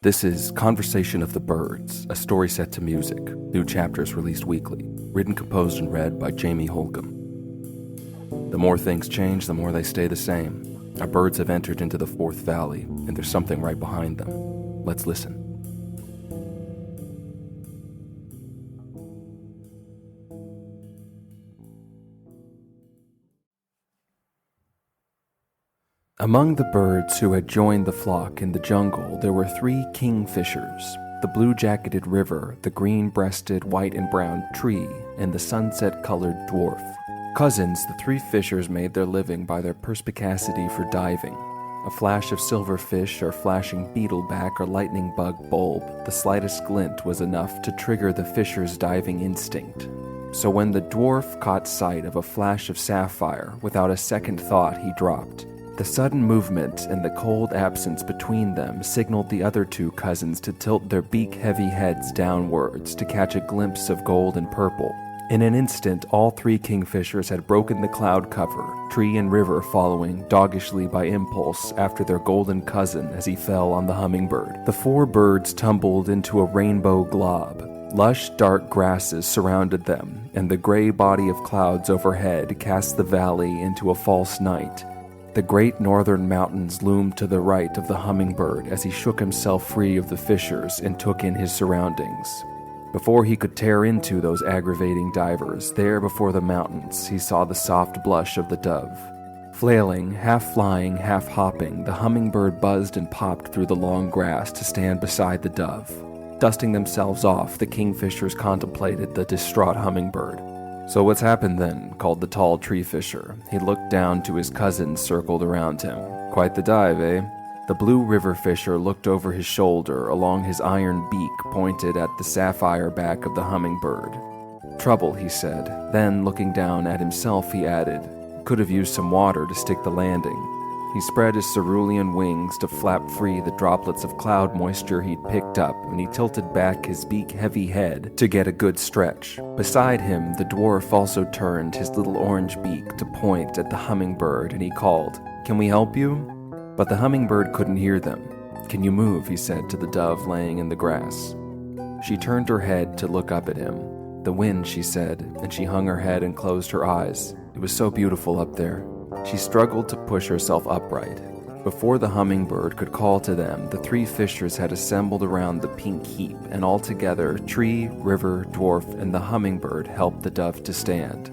This is Conversation of the Birds, a story set to music, new chapters released weekly, written, composed, and read by Jamie Holcomb. The more things change, the more they stay the same. Our birds have entered into the Fourth Valley, and there's something right behind them. Let's listen. Among the birds who had joined the flock in the jungle, there were 3 kingfishers: the blue-jacketed river, the green-breasted white and brown tree, and the sunset-colored dwarf. Cousins, the 3 fishers made their living by their perspicacity for diving. A flash of silver fish or flashing beetleback or lightning bug bulb, the slightest glint was enough to trigger the fisher's diving instinct. So when the dwarf caught sight of a flash of sapphire, without a second thought he dropped. The sudden movement and the cold absence between them signaled the other 2 cousins to tilt their beak-heavy heads downwards to catch a glimpse of gold and purple. In an instant, all 3 kingfishers had broken the cloud cover, tree and river following doggishly by impulse after their golden cousin as he fell on the hummingbird. The 4 birds tumbled into a rainbow glob. Lush, dark grasses surrounded them, and the gray body of clouds overhead cast the valley into a false night. The great northern mountains loomed to the right of the hummingbird as he shook himself free of the fishers and took in his surroundings. Before he could tear into those aggravating divers, there before the mountains, he saw the soft blush of the dove. Flailing, half flying, half hopping, the hummingbird buzzed and popped through the long grass to stand beside the dove. Dusting themselves off, the kingfishers contemplated the distraught hummingbird. "So what's happened then?" called the tall tree fisher. He looked down to his cousins circled around him. "Quite the dive, eh?" The blue river fisher looked over his shoulder along his iron beak pointed at the sapphire back of the hummingbird. "Trouble," he said. Then, looking down at himself, he added, "Could have used some water to stick the landing." He spread his cerulean wings to flap free the droplets of cloud moisture he'd picked up, and he tilted back his beak-heavy head to get a good stretch. Beside him, the dwarf also turned his little orange beak to point at the hummingbird, and he called, "Can we help you?" But the hummingbird couldn't hear them. "Can you move?" he said to the dove laying in the grass. She turned her head to look up at him. "The wind," she said, and she hung her head and closed her eyes. It was so beautiful up there. She struggled to push herself upright. Before the hummingbird could call to them, the 3 fishers had assembled around the pink heap, and all together, tree, river, dwarf, and the hummingbird helped the dove to stand.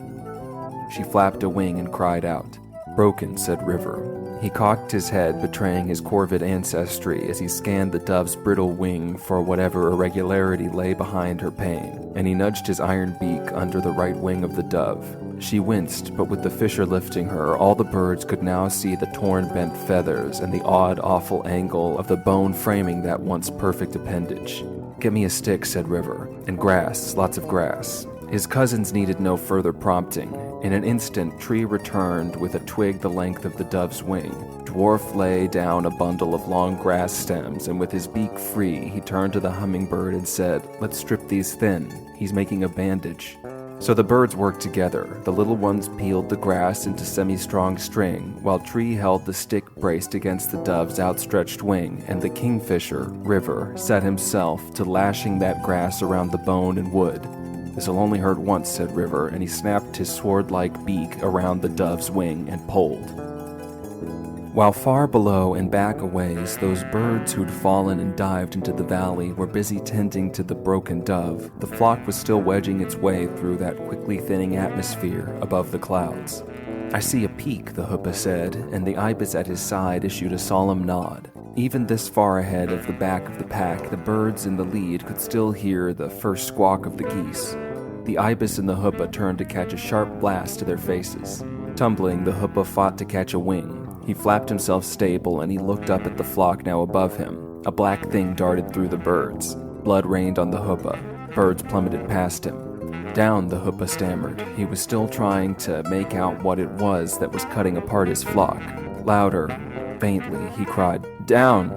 She flapped a wing and cried out. "Broken," said River. He cocked his head, betraying his corvid ancestry as he scanned the dove's brittle wing for whatever irregularity lay behind her pain, and he nudged his iron beak under the right wing of the dove. She winced, but with the fisher lifting her, all the birds could now see the torn bent feathers and the odd, awful angle of the bone framing that once perfect appendage. "Get me a stick," said River, "and grass, lots of grass." His cousins needed no further prompting. In an instant, Tree returned with a twig the length of the dove's wing. Dwarf lay down a bundle of long grass stems, and with his beak free, he turned to the hummingbird and said, "Let's strip these thin. He's making a bandage." So the birds worked together. The little ones peeled the grass into semi-strong string, while Tree held the stick braced against the dove's outstretched wing, and the kingfisher, River, set himself to lashing that grass around the bone and wood. "This'll only hurt once," said River, and he snapped his sword-like beak around the dove's wing and pulled. While far below and back a ways, those birds who'd fallen and dived into the valley were busy tending to the broken dove, the flock was still wedging its way through that quickly thinning atmosphere above the clouds. "I see a peak," the hoopoe said, and the ibis at his side issued a solemn nod. Even this far ahead of the back of the pack, the birds in the lead could still hear the first squawk of the geese. The ibis and the hoopoe turned to catch a sharp blast to their faces. Tumbling, the hoopoe fought to catch a wing. He flapped himself stable, and he looked up at the flock now above him. A black thing darted through the birds. Blood rained on the hoopoe. Birds plummeted past him. "Down," the hoopoe stammered. He was still trying to make out what it was that was cutting apart his flock. Louder, faintly, he cried, "Down!"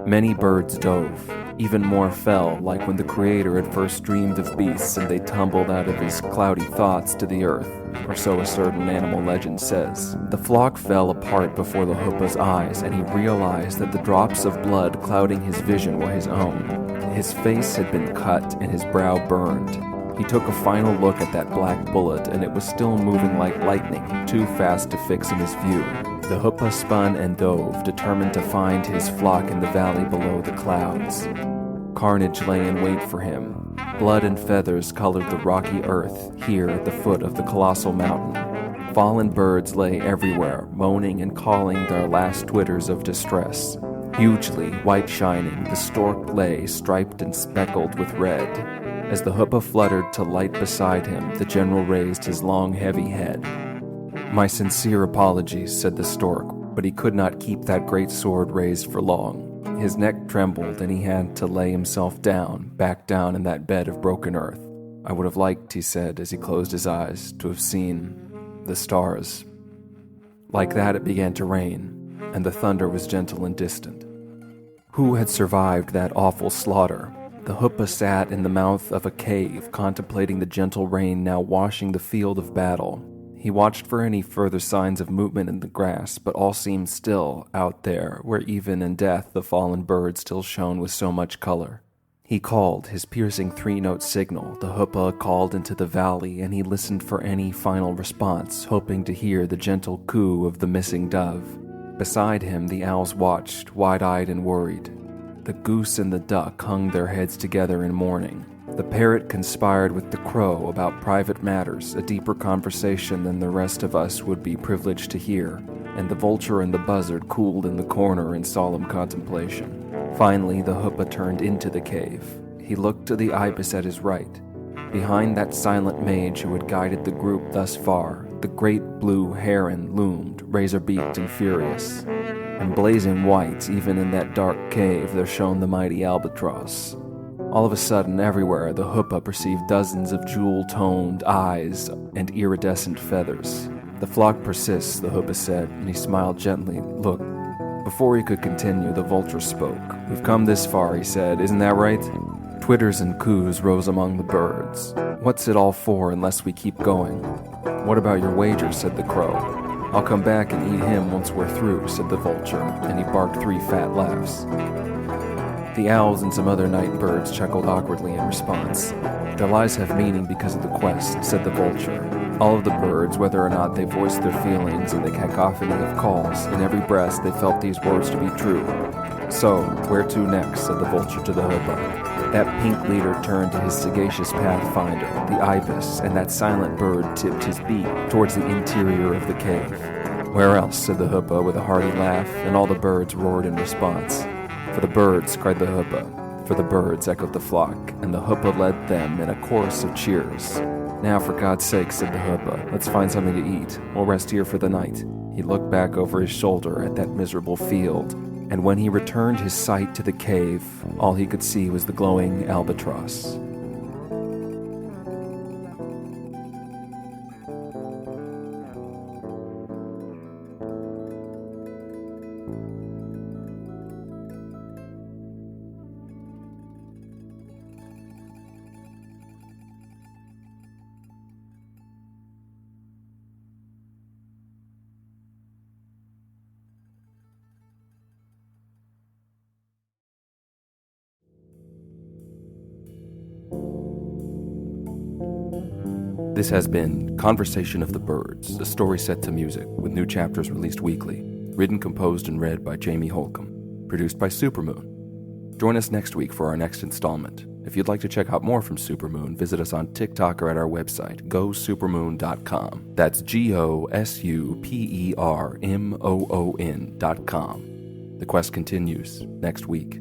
Many birds dove. Even more fell, like when the Creator had first dreamed of beasts and they tumbled out of his cloudy thoughts to the earth, or so a certain animal legend says. The flock fell apart before the Hoopa's eyes, and he realized that the drops of blood clouding his vision were his own. His face had been cut and his brow burned. He took a final look at that black bullet, and it was still moving like lightning, too fast to fix in his view. The Hoopa spun and dove, determined to find his flock in the valley below the clouds. Carnage lay in wait for him. Blood and feathers colored the rocky earth here at the foot of the colossal mountain. Fallen birds lay everywhere, moaning and calling their last twitters of distress. Hugely, white shining, the stork lay striped and speckled with red. As the Hoopa fluttered to light beside him, the general raised his long, heavy head. "My sincere apologies," said the stork, but he could not keep that great sword raised for long. His neck trembled, and he had to lay himself down, back down in that bed of broken earth. "I would have liked," he said as he closed his eyes, "to have seen the stars." Like that it began to rain, and the thunder was gentle and distant. Who had survived that awful slaughter? The Hoopa sat in the mouth of a cave, contemplating the gentle rain now washing the field of battle. He watched for any further signs of movement in the grass, but all seemed still out there, where even in death the fallen bird still shone with so much color. He called, his piercing three-note signal. The Hoopa called into the valley, and he listened for any final response, hoping to hear the gentle coo of the missing dove. Beside him, the owls watched, wide-eyed and worried. The goose and the duck hung their heads together in mourning. The parrot conspired with the crow about private matters, a deeper conversation than the rest of us would be privileged to hear, and the vulture and the buzzard cooled in the corner in solemn contemplation. Finally, the Hoopa turned into the cave. He looked to the ibis at his right. Behind that silent mage who had guided the group thus far, the great blue heron loomed, razor-beaked and furious. And blazing white, even in that dark cave, there shone the mighty albatross. All of a sudden, everywhere, the Hoopa perceived dozens of jewel-toned eyes and iridescent feathers. "The flock persists," the Hoopa said, and he smiled gently. "Look." Before he could continue, the vulture spoke. "We've come this far," he said. "Isn't that right?" Twitters and coos rose among the birds. "What's it all for unless we keep going?" "What about your wager?" said the crow. "I'll come back and eat him once we're through," said the vulture, and he barked 3 fat laughs. The owls and some other night birds chuckled awkwardly in response. "Their lies have meaning because of the quest," said the vulture. All of the birds, whether or not they voiced their feelings in the cacophony of calls, in every breast they felt these words to be true. "So, where to next?" said the vulture to the Hoopa. That pink leader turned to his sagacious pathfinder, the ibis, and that silent bird tipped his beak towards the interior of the cave. "Where else?" said the Hoopa with a hearty laugh, and all the birds roared in response. "For the birds," cried the Hoopa. "For the birds," echoed the flock, and the Hoopa led them in a chorus of cheers. "Now, for God's sake," said the Hoopa, "let's find something to eat. We'll rest here for the night." He looked back over his shoulder at that miserable field, and when he returned his sight to the cave, all he could see was the glowing albatross. This has been Conversation of the Birds, a story set to music with new chapters released weekly, written, composed, and read by Jamie Holcomb, produced by Supermoon. Join us next week for our next installment. If you'd like to check out more from Supermoon, visit us on TikTok or at our website, gosupermoon.com. That's GOSUPERMOON.com. The quest continues next week.